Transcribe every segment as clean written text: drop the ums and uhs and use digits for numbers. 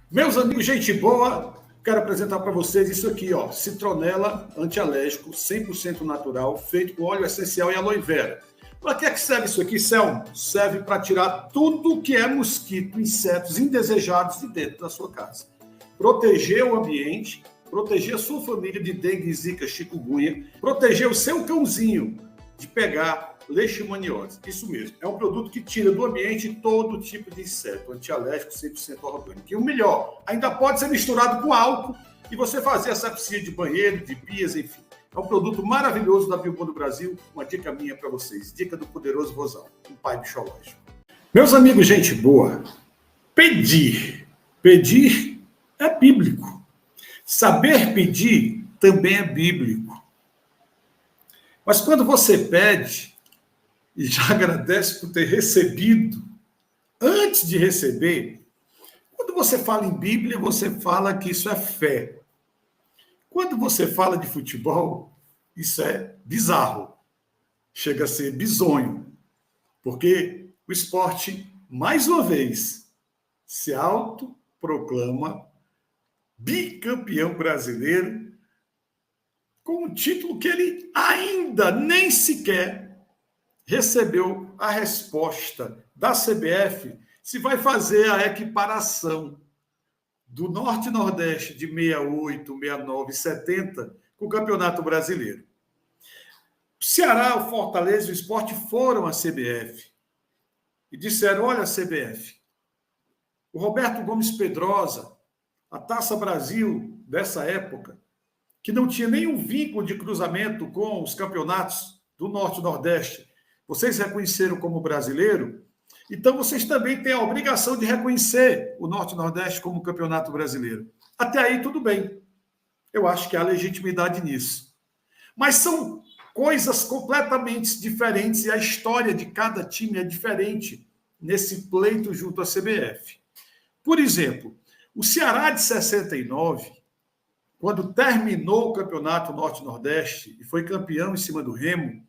Meus amigos, gente boa, quero apresentar para vocês isso aqui, ó, citronela antialérgico, 100% natural, feito com óleo essencial e aloe vera. Para que serve isso aqui, Selmo? Serve para tirar tudo que é mosquito, insetos indesejados de dentro da sua casa. Proteger o ambiente, proteger a sua família de dengue, zika, chikungunya, proteger o seu cãozinho de pegar leishmaniose. Isso mesmo, é um produto que tira do ambiente todo tipo de inseto, antialérgico 100% orgânico. E o melhor, ainda pode ser misturado com álcool e você fazer asepsia de banheiro, de pias, enfim. É um produto maravilhoso da Biobon do Brasil, uma dica minha para vocês, dica do poderoso Rosão, um pai bichológico. Meus amigos, gente boa, pedir é bíblico. Saber pedir também é bíblico. Mas quando você pede e já agradece por ter recebido, antes de receber, quando você fala em Bíblia, você fala que isso é fé. Quando você fala de futebol, isso é bizarro. Chega a ser bizonho. Porque o esporte, mais uma vez, se autoproclama bicampeão brasileiro com um título que ele ainda nem sequer recebeu a resposta da CBF se vai fazer a equiparação do Norte e Nordeste de 68, 69 e 70 com o Campeonato Brasileiro. O Ceará, o Fortaleza e o Sport foram à CBF e disseram, olha, CBF, o Roberto Gomes Pedrosa, a Taça Brasil dessa época, que não tinha nenhum vínculo de cruzamento com os campeonatos do Norte e Nordeste, vocês reconheceram como brasileiro, então vocês também têm a obrigação de reconhecer o Norte e Nordeste como campeonato brasileiro. Até aí, tudo bem. Eu acho que há legitimidade nisso. Mas são coisas completamente diferentes e a história de cada time é diferente nesse pleito junto à CBF. Por exemplo, o Ceará de 69, quando terminou o campeonato Norte e Nordeste e foi campeão em cima do Remo,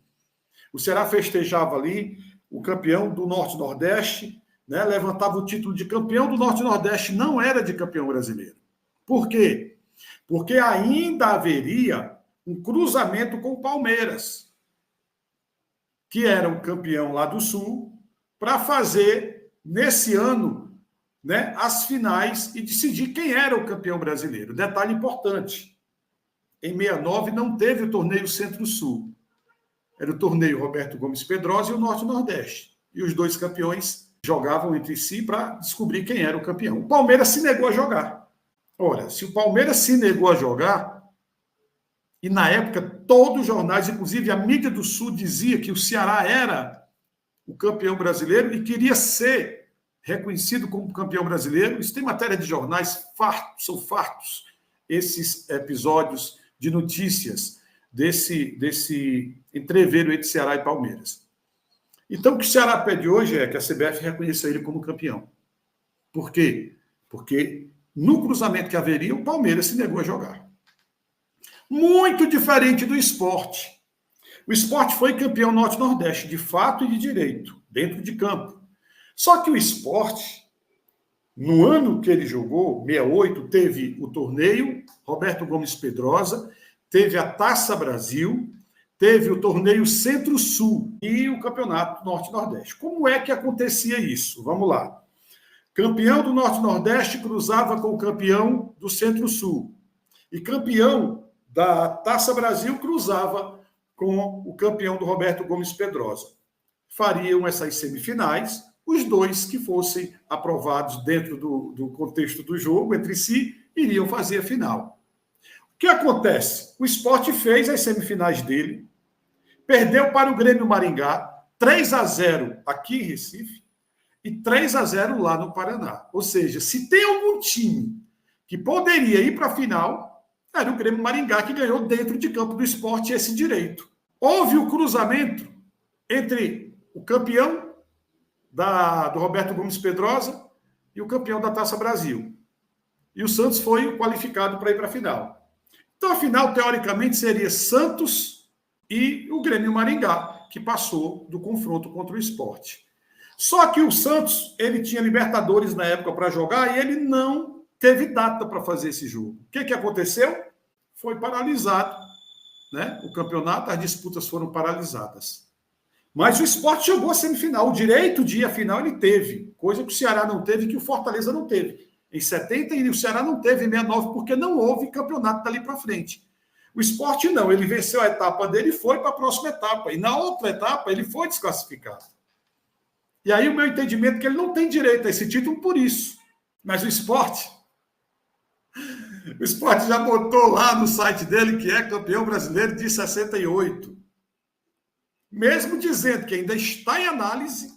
o Ceará festejava ali o campeão do Norte e Nordeste, né, levantava o título de campeão do Norte e Nordeste, não era de campeão brasileiro. Por quê? Porque ainda haveria um cruzamento com o Palmeiras, que era o campeão lá do Sul, para fazer, nesse ano, né, as finais e decidir quem era o campeão brasileiro. Detalhe importante, em 69 não teve o torneio Centro-Sul. Era o torneio Roberto Gomes Pedrosa e o Norte e Nordeste. E os dois campeões jogavam entre si para descobrir quem era o campeão. O Palmeiras se negou a jogar. Ora, se o Palmeiras se negou a jogar, e na época todos os jornais, inclusive a mídia do Sul, dizia que o Ceará era o campeão brasileiro e queria ser reconhecido como campeão brasileiro. Isso tem matéria de jornais, são fartos esses episódios de notícias desse entreveiro entre Ceará e Palmeiras. Então, o que o Ceará pede hoje é que a CBF reconheça ele como campeão. Por quê? Porque no cruzamento que haveria, o Palmeiras se negou a jogar. Muito diferente do Sport. O Sport foi campeão Norte-Nordeste, de fato e de direito, dentro de campo. Só que o Sport, no ano que ele jogou, 68, teve o torneio Roberto Gomes Pedrosa, teve a Taça Brasil, teve o torneio Centro-Sul e o Campeonato Norte-Nordeste. Como é que acontecia isso? Vamos lá. Campeão do Norte-Nordeste cruzava com o campeão do Centro-Sul. E campeão da Taça Brasil cruzava com o campeão do Roberto Gomes Pedrosa. Fariam essas semifinais, os dois que fossem aprovados dentro do contexto do jogo, entre si, iriam fazer a final. O que acontece? O Sport fez as semifinais dele, perdeu para o Grêmio Maringá, 3-0 aqui em Recife e 3-0 lá no Paraná. Ou seja, se tem algum time que poderia ir para a final, era o Grêmio Maringá, que ganhou dentro de campo do Sport esse direito. Houve o cruzamento entre o campeão do Roberto Gomes Pedrosa e o campeão da Taça Brasil. E o Santos foi o qualificado para ir para a final. Então, a final, teoricamente, seria Santos e o Grêmio Maringá, que passou do confronto contra o Sport. Só que o Santos, ele tinha Libertadores na época para jogar e ele não teve data para fazer esse jogo. O que aconteceu? Foi paralisado, né? O campeonato, as disputas foram paralisadas. Mas o Sport chegou à semifinal. O direito de ir à final ele teve, coisa que o Ceará não teve e que o Fortaleza não teve. Em 70, e o Ceará não teve em 69, porque não houve campeonato dali para frente. O Sport não, ele venceu a etapa dele e foi para a próxima etapa. E na outra etapa ele foi desclassificado. E aí o meu entendimento é que ele não tem direito a esse título por isso. Mas o Sport já botou lá no site dele que é campeão brasileiro de 68. Mesmo dizendo que ainda está em análise,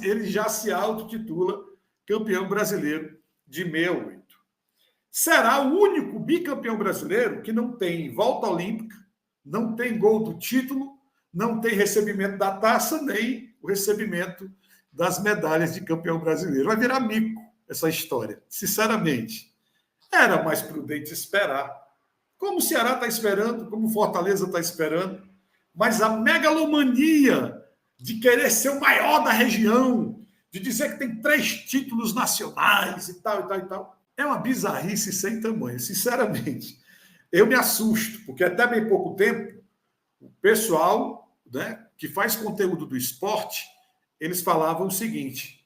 ele já se autotitula campeão brasileiro de 68. Será o único bicampeão brasileiro que não tem volta olímpica, não tem gol do título, não tem recebimento da taça, nem o recebimento das medalhas de campeão brasileiro. Vai virar mico essa história, sinceramente. Era mais prudente esperar. Como o Ceará está esperando, como o Fortaleza está esperando, mas a megalomania de querer ser o maior da região, de dizer que tem 3 títulos nacionais e tal, é uma bizarrice sem tamanho, sinceramente. Eu me assusto, porque até bem pouco tempo, o pessoal, né, que faz conteúdo do esporte, eles falavam o seguinte: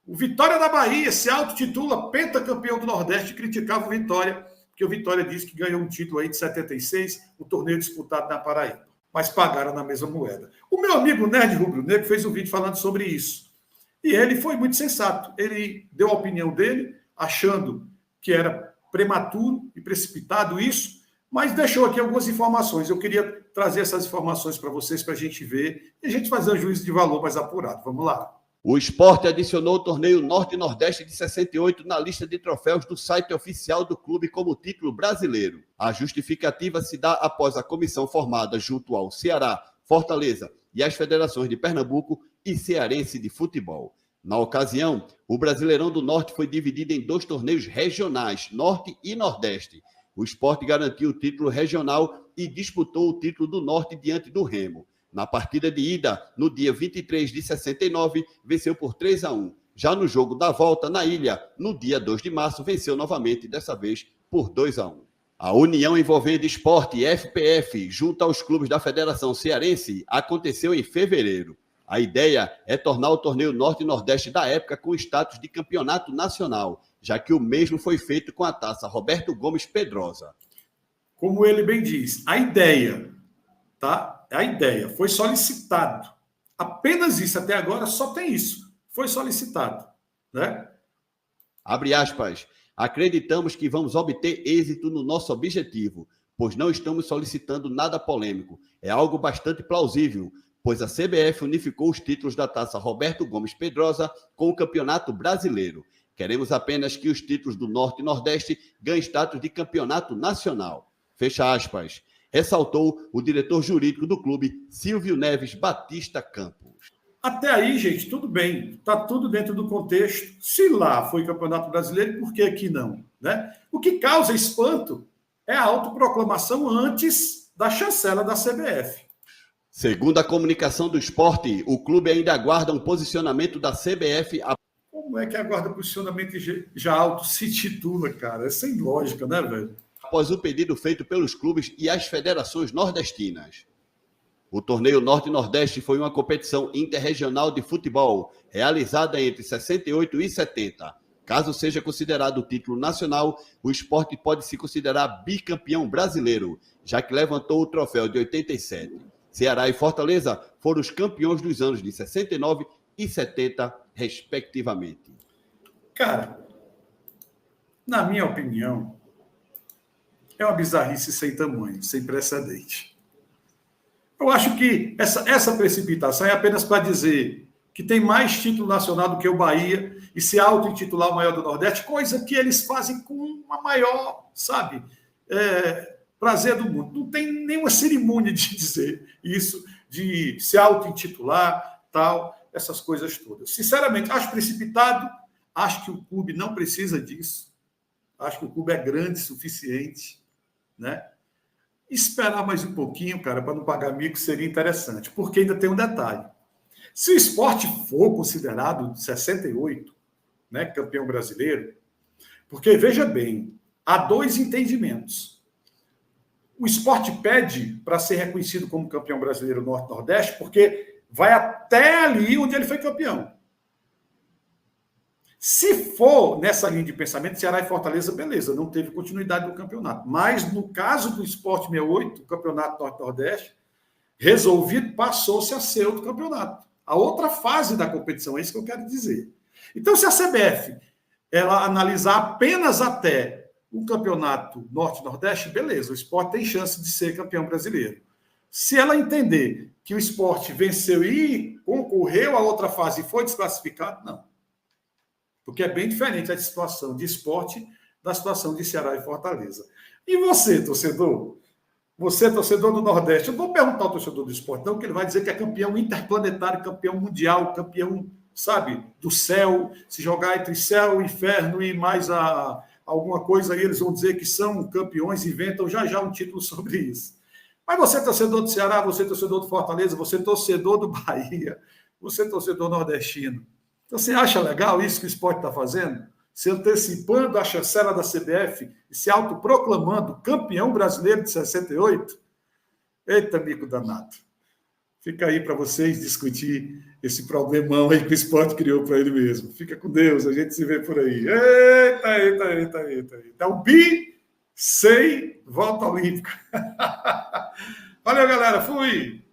o Vitória da Bahia se autotitula pentacampeão do Nordeste e criticava o Vitória, porque o Vitória disse que ganhou um título aí de 76, um torneio disputado na Paraíba, mas pagaram na mesma moeda. O meu amigo Nerd Rubro Negro fez um vídeo falando sobre isso. E ele foi muito sensato. Ele deu a opinião dele, achando que era prematuro e precipitado isso, mas deixou aqui algumas informações. Eu queria trazer essas informações para vocês, para a gente ver, e a gente fazer um juízo de valor mais apurado. Vamos lá. O Sport adicionou o torneio Norte e Nordeste de 68 na lista de troféus do site oficial do clube como título brasileiro. A justificativa se dá após a comissão formada junto ao Ceará, Fortaleza e as federações de Pernambuco e Cearense de futebol. Na ocasião, o Brasileirão do Norte foi dividido em 2 torneios regionais, Norte e Nordeste. O Sport garantiu o título regional e disputou o título do Norte diante do Remo. Na partida de ida, no dia 23 de 69, venceu por 3-1. Já no jogo da volta, na ilha, no dia 2 de março, venceu novamente, dessa vez por 2-1. A união envolvendo Sport e FPF, junto aos clubes da Federação Cearense, aconteceu em fevereiro. A ideia é tornar o torneio Norte e Nordeste da época com status de campeonato nacional, já que o mesmo foi feito com a taça Roberto Gomes Pedrosa. Como ele bem diz, a ideia, tá? A ideia foi solicitado. Apenas isso, até agora só tem isso. Foi solicitado, né? Abre aspas. Acreditamos que vamos obter êxito no nosso objetivo, pois não estamos solicitando nada polêmico. É algo bastante plausível, pois a CBF unificou os títulos da taça Roberto Gomes Pedrosa com o Campeonato Brasileiro. Queremos apenas que os títulos do Norte e Nordeste ganhem status de campeonato nacional. Fecha aspas. Ressaltou o diretor jurídico do clube, Silvio Neves Batista Campos. Até aí, gente, tudo bem. Está tudo dentro do contexto. Se lá foi Campeonato Brasileiro, por que aqui não? Né? O que causa espanto é a autoproclamação antes da chancela da CBF. Segundo a comunicação do Sport, o clube ainda aguarda um posicionamento da CBF. Como é que aguarda posicionamento e já auto se titula, cara? É sem lógica, né, velho? Após o pedido feito pelos clubes e as federações nordestinas. O torneio Norte e Nordeste foi uma competição interregional de futebol, realizada entre 68 e 70. Caso seja considerado o título nacional, o Sport pode se considerar bicampeão brasileiro, já que levantou o troféu de 87. Ceará e Fortaleza foram os campeões dos anos de 69 e 70, respectivamente. Cara, na minha opinião, é uma bizarrice sem tamanho, sem precedente. Eu acho que essa precipitação é apenas para dizer que tem mais título nacional do que o Bahia e se auto-intitular o maior do Nordeste, coisa que eles fazem com a maior, sabe, prazer do mundo. Não tem nenhuma cerimônia de dizer isso, de se auto-intitular, tal. essas coisas todas. Sinceramente, acho precipitado, acho que o clube não precisa disso, acho que o clube é grande o suficiente, né? Esperar mais um pouquinho, cara, para não pagar mico seria interessante, porque ainda tem um detalhe. Se o Sport for considerado de 68, né, campeão brasileiro, porque, veja bem, há dois entendimentos. O Sport pede para ser reconhecido como campeão brasileiro Norte-Nordeste, porque vai até ali onde ele foi campeão. Se for nessa linha de pensamento, Ceará e Fortaleza, beleza, não teve continuidade no campeonato. Mas no caso do Sport 68, o campeonato Norte-Nordeste, resolvido, passou-se a ser outro campeonato. A outra fase da competição, é isso que eu quero dizer. Então, se a CBF ela analisar apenas até o campeonato Norte-Nordeste, beleza, o Sport tem chance de ser campeão brasileiro. Se ela entender que o Sport venceu e concorreu à outra fase e foi desclassificado, não. Porque é bem diferente a situação de Sport da situação de Ceará e Fortaleza. E você, torcedor? Você, torcedor do Nordeste, eu não vou perguntar ao torcedor do Sport, não, que ele vai dizer que é campeão interplanetário, campeão mundial, campeão, sabe, do céu. Se jogar entre céu, inferno e mais alguma coisa aí, eles vão dizer que são campeões, inventam já um título sobre isso. Mas você, torcedor do Ceará, você, torcedor do Fortaleza, você, torcedor do Bahia, você, torcedor nordestino, então, você acha legal isso que o Sport está fazendo? Se antecipando a chancela da CBF e se autoproclamando campeão brasileiro de 68? Eita, mico danado. Fica aí para vocês discutir esse problemão aí que o Sport criou para ele mesmo. Fica com Deus, a gente se vê por aí. Eita. Então, sei, volta olímpica. Valeu, galera. Fui!